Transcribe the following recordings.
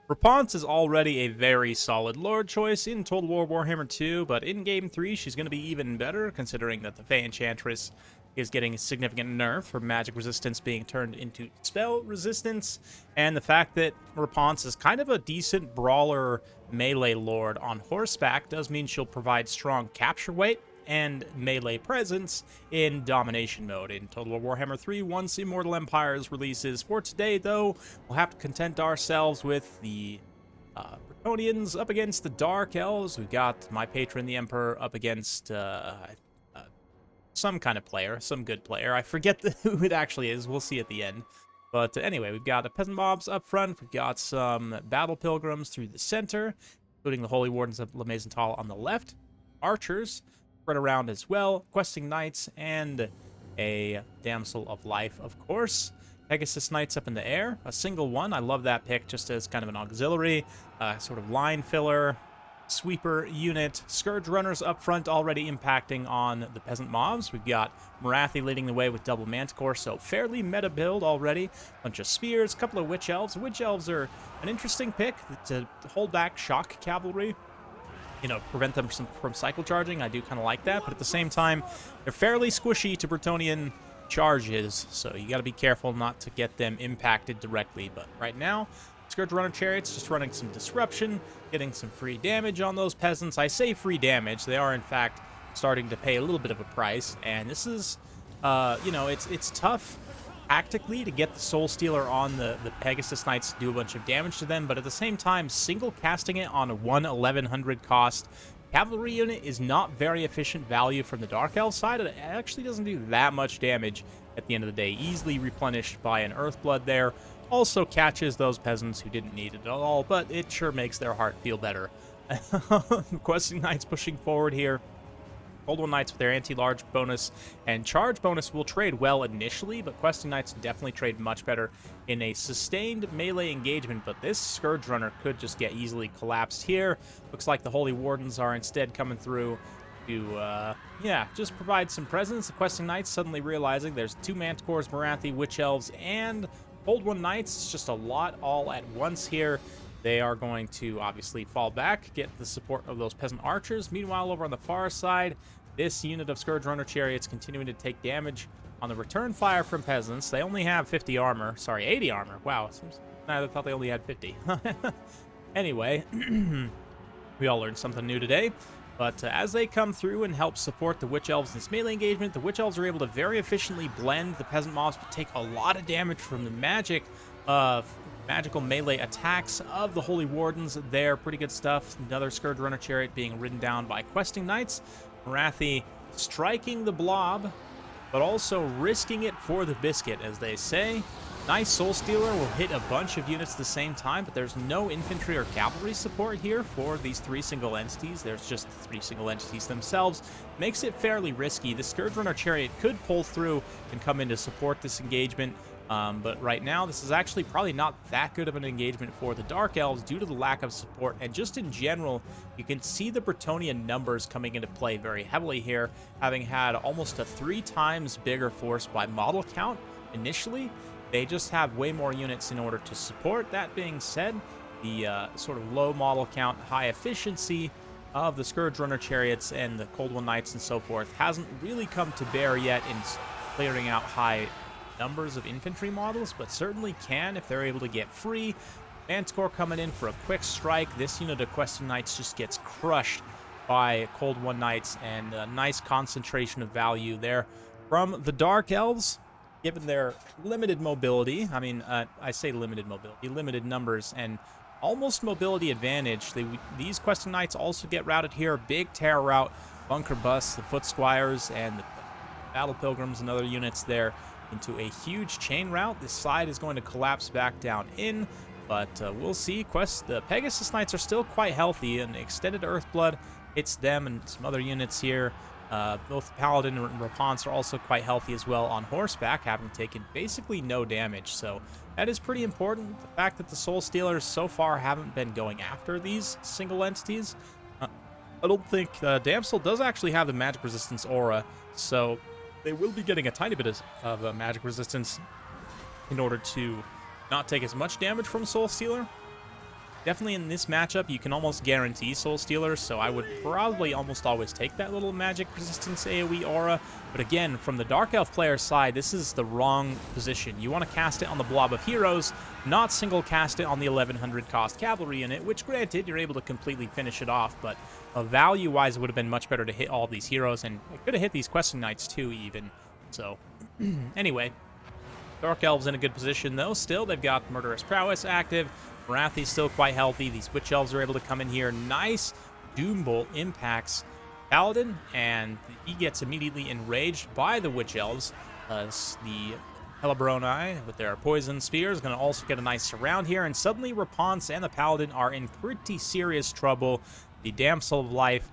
Repanse is already a very solid lord choice in Total War Warhammer 2, but in Game 3 she's going to be even better, considering that the Fey Enchantress is getting a significant nerf, her magic resistance being turned into spell resistance, and the fact that Repanse is kind of a decent brawler melee lord on horseback does mean she'll provide strong capture weight and melee presence in domination mode in Total War Warhammer 3 once Immortal Empires releases. For today, though, we'll have to content ourselves with the Bretonnians up against the Dark Elves. We've got my patron, the Emperor, up against some kind of player, some good player. I forget who it actually is. We'll see at the end. But anyway, we've got peasant mobs up front. We've got some battle pilgrims through the center, including the Holy Wardens of La Maisontal on the left. Archers spread around as well, questing knights, and a damsel of life, of course. Pegasus knights up in the air, a single one. I love that pick just as kind of an auxiliary, sort of line filler, sweeper unit. Scourge runners up front already impacting on the peasant mobs. We've got Morathi leading the way with double manticore, so fairly meta build already. Bunch of spears, a couple of witch elves. Witch elves are an interesting pick to hold back shock cavalry, you know, prevent them from cycle charging. I do kind of like that, but at the same time, they're fairly squishy to Bretonnian charges, so you got to be careful not to get them impacted directly. But right now, Scourge Runner Chariots just running some disruption, getting some free damage on those peasants. I say free damage, they are in fact starting to pay a little bit of a price, and this is, you know, it's tough tactically to get the Soul Stealer on the Pegasus Knights to do a bunch of damage to them, but at the same time, single casting it on a 1100 cost cavalry unit is not very efficient value from the Dark Elf side. It actually doesn't do that much damage at the end of the day. Easily replenished by an Earthblood there. Also catches those peasants who didn't need it at all, but it sure makes their heart feel better. Questing Knights pushing forward here. Cold One Knights with their anti-large bonus and charge bonus will trade well initially, but Questing Knights definitely trade much better in a sustained melee engagement, but this Scourge Runner could just get easily collapsed here. Looks like the Holy Wardens are instead coming through to, yeah, just provide some presence. The Questing Knights suddenly realizing there's two Manticores, Morathi, Witch Elves, and Cold One Knights. It's just a lot all at once here. They are going to obviously fall back, get the support of those peasant archers. Meanwhile, over on the far side, this unit of Scourge Runner Chariots continuing to take damage on the return fire from peasants. They only have 50 armor. Sorry, 80 armor. Wow, I thought they only had 50. Anyway, we all learned something new today. But as they come through and help support the Witch Elves in this melee engagement, the Witch Elves are able to very efficiently blend the peasant mobs, but take a lot of damage from the magical melee attacks of the Holy Wardens there. Pretty good stuff. Another Scourge Runner Chariot being ridden down by Questing Knights. Morathi striking the blob, but also risking it for the biscuit, as they say. Nice Soul Stealer will hit a bunch of units at the same time, but there's no infantry or cavalry support here for these three single entities. There's just the three single entities themselves. Makes it fairly risky. The Scourge Runner Chariot could pull through and come in to support this engagement. But right now, this is actually probably not that good of an engagement for the Dark Elves due to the lack of support. And just in general, you can see the Bretonnian numbers coming into play very heavily here, having had almost a 3 times bigger force by model count initially. They just have way more units in order to support. That being said, the sort of low model count, high efficiency of the Scourge Runner Chariots and the Cold One Knights and so forth hasn't really come to bear yet in clearing out high numbers of infantry models, but certainly can if they're able to get free. Manticore coming in for a quick strike. This unit of Questing Knights just gets crushed by Cold One Knights, and a nice concentration of value there from the Dark Elves, given their limited mobility. I mean, I say limited mobility, limited numbers, and almost mobility advantage. These Questing Knights also get routed here. Big terror route, bunker busts, the Foot Squires, and the Battle Pilgrims and other units there into a huge chain route. This side is going to collapse back down in, but we'll see. The Pegasus Knights are still quite healthy, and extended Earthblood hits them and some other units here. Both Paladin and Repanse are also quite healthy as well on horseback, having taken basically no damage. So that is pretty important. The fact that the Soul Stealers so far haven't been going after these single entities. I don't think Damsel does actually have the magic resistance aura, so they will be getting a tiny bit of magic resistance in order to not take as much damage from Soul Stealer. Definitely in this matchup, you can almost guarantee Soul Stealers, so I would probably almost always take that little magic resistance AoE aura. But again, from the Dark Elf player's side, this is the wrong position. You want to cast it on the blob of heroes, not single cast it on the 1100 cost cavalry unit, which granted, you're able to completely finish it off, but value-wise, it would have been much better to hit all these heroes, and it could have hit these Questing Knights too, even. So, anyway, Dark Elves in a good position, though. Still, they've got Murderous Prowess active. Marathi's still quite healthy. These Witch Elves are able to come in here. Nice Doom Bolt impacts Paladin, and he gets immediately enraged by the Witch Elves. The Hellebroni, with their poison spears, going to also get a nice surround here, and suddenly Repanse and the Paladin are in pretty serious trouble. The Damsel of Life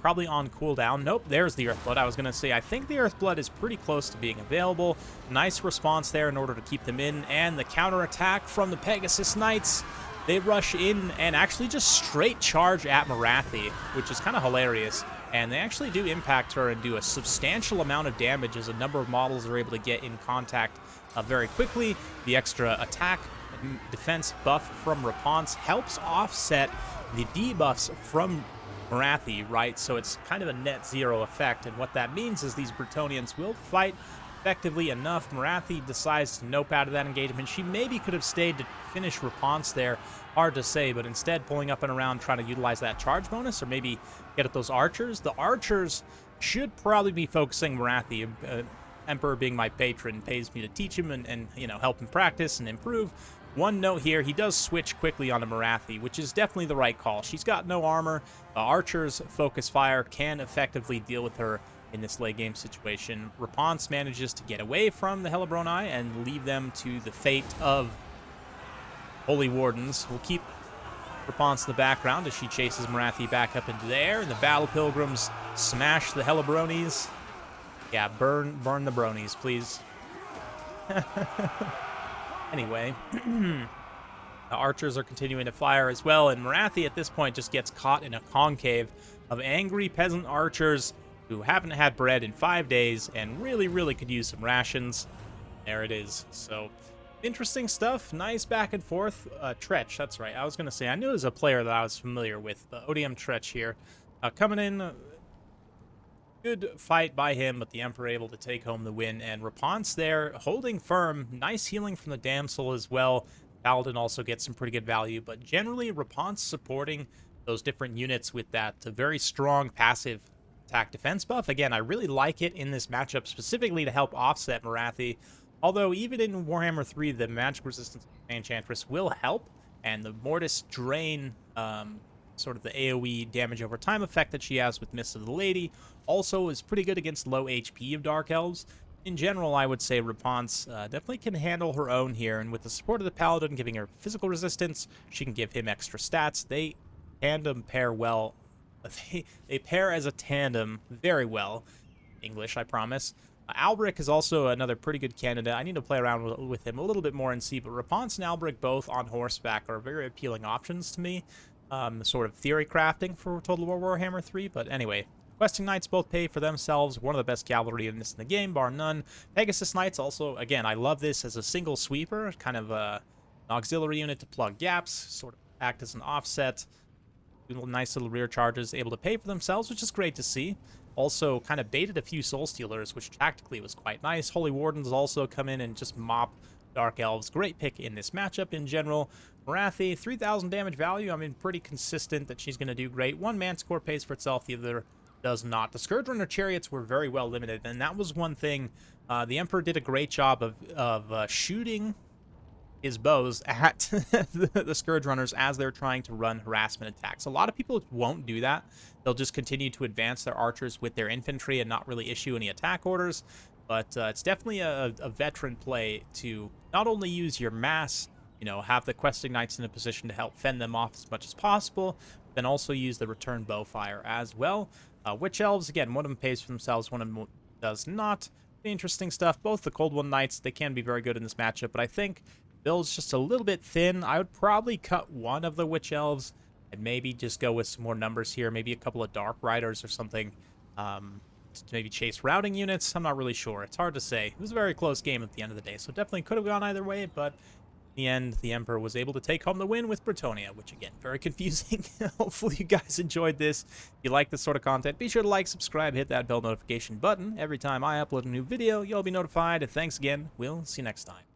probably on cooldown. Nope, there's the Earthblood. I was going to say, I think the Earthblood is pretty close to being available. Nice response there in order to keep them in, and the counterattack from the Pegasus Knights. They rush in and actually just straight charge at Marathi, which is kind of hilarious. And they actually do impact her and do a substantial amount of damage as a number of models are able to get in contact very quickly. The extra attack and defense buff from Repanse helps offset the debuffs from Marathi, right? So it's kind of a net zero effect, and what that means is these Bretonnians will fight effectively enough. Marathi decides to nope out of that engagement. She maybe could have stayed to finish Repanse there, hard to say, but instead pulling up and around trying to utilize that charge bonus, or maybe get at those archers. The archers should probably be focusing Marathi. Emperor, being my patron, pays me to teach him and you know, help him practice and improve. One note here, he does switch quickly onto Marathi, which is definitely the right call. She's got no armor. Archer's focus fire can effectively deal with her in this late game situation. Repanse manages to get away from the Hellebroni and leave them to the fate of Holy Wardens. We'll keep Repanse in the background as she chases Marathi back up into the air, and the Battle Pilgrims smash the Hellebronis. Yeah, burn the bronies, please. Anyway, the archers are continuing to fire as well, and Marathi at this point just gets caught in a concave of angry peasant archers who haven't had bread in 5 days and really could use some rations. There it is. So, interesting stuff. Nice back and forth. Tretch, that's right. I was going to say, I knew it was a player that I was familiar with. ODM Tretch here. Coming in, good fight by him, but the Emperor able to take home the win, and Repanse there holding firm. Nice healing from the Damsel as well. Paladin also gets some pretty good value, but generally Repanse supporting those different units with that very strong passive attack defense buff. Again, I really like it in this matchup specifically to help offset Marathi, although even in Warhammer 3 the magic resistance Enchantress will help, and the Mortis Drain, sort of the AoE damage over time effect that she has with Mist of the Lady, also is pretty good against low HP of Dark Elves. In general, I would say Repanse definitely can handle her own here, and with the support of the Paladin giving her physical resistance, she can give him extra stats. They tandem pair well. They pair as a tandem very well. English, I promise. Albric is also another pretty good candidate. I need to play around with him a little bit more and see, but Repanse and Albric both on horseback are very appealing options to me. Sort of theory crafting for Total War Warhammer 3, but anyway. Questing Knights both pay for themselves. One of the best cavalry units in the game, bar none. Pegasus Knights also, again, I love this as a single sweeper, kind of an auxiliary unit to plug gaps, sort of act as an offset. Nice little rear charges, able to pay for themselves, which is great to see. Also kind of baited a few Soul Stealers, which tactically was quite nice. Holy Wardens also come in and just mop Dark Elves. Great pick in this matchup in general. Marathi, 3,000 damage value. I mean, pretty consistent that she's going to do great. One man score pays for itself, the other does not. The Scourge Runner Chariots were very well limited, and that was one thing. The Emperor did a great job of shooting his bows at the Scourge Runners as they're trying to run harassment attacks. A lot of people won't do that. They'll just continue to advance their archers with their infantry and not really issue any attack orders. But it's definitely a veteran play to not only use your mass, you know, have the Questing Knights in a position to help fend them off as much as possible, but then also use the return bow fire as well. Witch Elves, again, one of them pays for themselves, one of them does not. Interesting stuff. Both the Cold One Knights, they can be very good in this matchup, but I think build's just a little bit thin. I would probably cut one of the Witch Elves and maybe just go with some more numbers here, maybe a couple of Dark Riders or something, to maybe chase routing units. I'm not really sure. It's hard to say. It was a very close game at the end of the day, so definitely could have gone either way, but In the end, the Emperor was able to take home the win with Bretonnia, which, again, very confusing. Hopefully you guys enjoyed this. If you like this sort of content, be sure to like, subscribe, hit that bell notification button. Every time I upload a new video, you'll be notified. And thanks again. We'll see you next time.